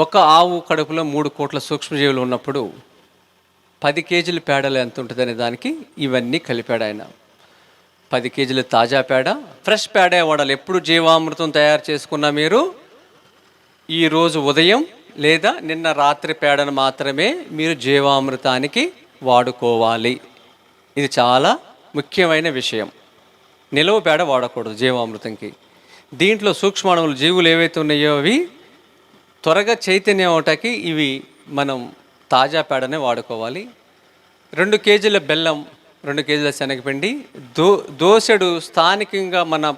ఒక ఆవు కడుపులో 3 కోట్ల సూక్ష్మజీవులు ఉన్నప్పుడు 10 కేజీల పేడలు ఎంత ఉంటుందనే దానికి ఇవన్నీ కలిపాడు ఆయన. 10 కేజీల తాజా పేడ, ఫ్రెష్ పేడే వాడాలి. ఎప్పుడు జీవామృతం తయారు చేసుకున్నా మీరు ఈరోజు ఉదయం లేదా నిన్న రాత్రి పేడను మాత్రమే మీరు జీవామృతానికి వాడుకోవాలి. ఇది చాలా ముఖ్యమైన విషయం. నిలవ పేడ వాడకూడదు జీవామృతంకి. దీంట్లో సూక్ష్మాణువులు, జీవులు ఏవైతే ఉన్నాయో అవి త్వరగా చైతన్యం అవటానికి ఇవి మనం తాజా పేడనే వాడుకోవాలి. 2 కేజీల బెల్లం, 2 కేజీల శనగపిండి, దోసెడు స్థానికంగా మన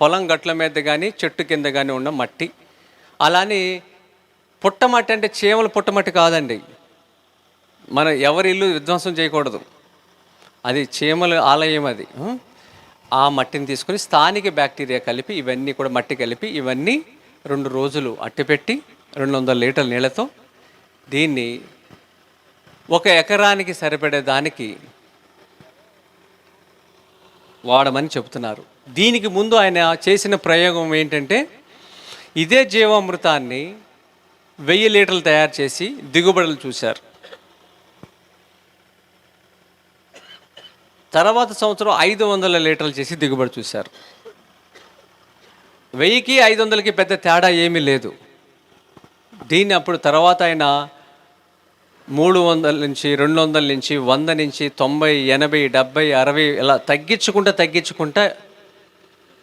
పొలం గట్ల మీద కానీ చెట్టు కింద కానీ ఉన్న మట్టి. అలానే పుట్టమట్టి అంటే చీమలు పుట్టమట్టి కాదండి. మన ఎవరి ఇల్లు విధ్వంసం చేయకూడదు, అది చీమల ఆలయం అది. ఆ మట్టిని తీసుకొని స్థానిక బ్యాక్టీరియా కలిపి ఇవన్నీ కూడా మట్టి కలిపి ఇవన్నీ 2 రోజులు అట్టిపెట్టి 200 లీటర్ల నీళ్ళతో దీన్ని 1 ఎకరానికి సరిపడే దానికి వాడమని చెబుతున్నారు. దీనికి ముందు ఆయన చేసిన ప్రయోగం ఏంటంటే ఇదే జీవామృతాన్ని 1000 లీటర్లు తయారు చేసి దిగుబడులు చూశారు. తర్వాత సంవత్సరం 500 లీటర్లు చేసి దిగుబడి చూశారు. 1000కి 500కి పెద్ద తేడా ఏమీ లేదు. దీన్ని అప్పుడు తర్వాత ఆయన 300 నుంచి 200 నుంచి 100 నుంచి 90, 80, 70, 60 ఇలా తగ్గించుకుంటా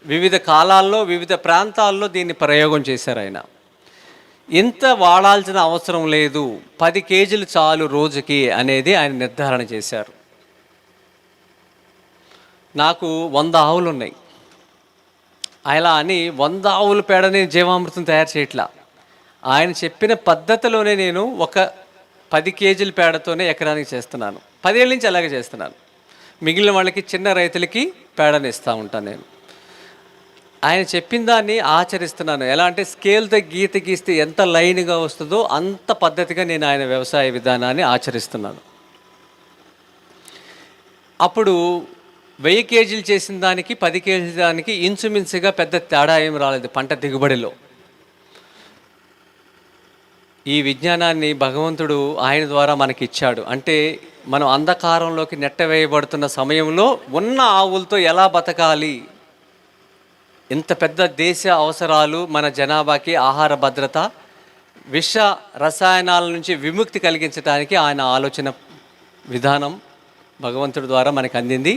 వివిధ కాలాల్లో వివిధ ప్రాంతాల్లో దీన్ని ప్రయోగం చేశారు ఆయన. ఇంత వాడాల్సిన అవసరం లేదు, 10 కేజీలు చాలు రోజుకి అనేది ఆయన నిర్ధారణ చేశారు. నాకు 100 ఆవులు ఉన్నాయి. అలా అని 100 ఆవుల పేడని జీవామృతం తయారు చేయట్లా. ఆయన చెప్పిన పద్ధతిలోనే నేను ఒక 10 కేజీల పేడతోనే ఎకరానికి చేస్తున్నాను. 10 ఏళ్ళ నుంచి అలాగే చేస్తున్నాను. మిగిలిన వాళ్ళకి, చిన్న రైతులకి పేడని ఇస్తూ ఉంటాను నేను. ఆయన చెప్పిన దాన్ని ఆచరిస్తున్నాను. ఎలా అంటే స్కేల్తో గీత గీస్తే ఎంత లైన్గా వస్తుందో అంత పద్ధతిగా నేను ఆయన వ్యవసాయ విధానాన్ని ఆచరిస్తున్నాను. అప్పుడు 1000 కేజీలు చేసిన దానికి 10 కేజీల దానికి ఇంచుమించుగా పెద్ద తేడా ఏం రాలేదు పంట దిగుబడిలో. ఈ విజ్ఞానాన్ని భగవంతుడు ఆయన ద్వారా మనకి ఇచ్చాడు. అంటే మనం అంధకారంలోకి నెట్టవేయబడుతున్న సమయంలో ఉన్న ఆవులతో ఎలా బతకాలి, ఇంత పెద్ద దేశ అవసరాలు, మన జనాభాకి ఆహార భద్రత, విష రసాయనాల నుంచి విముక్తి కలిగించడానికి ఆయన ఆలోచన విధానం భగవంతుడి ద్వారా మనకు అందింది.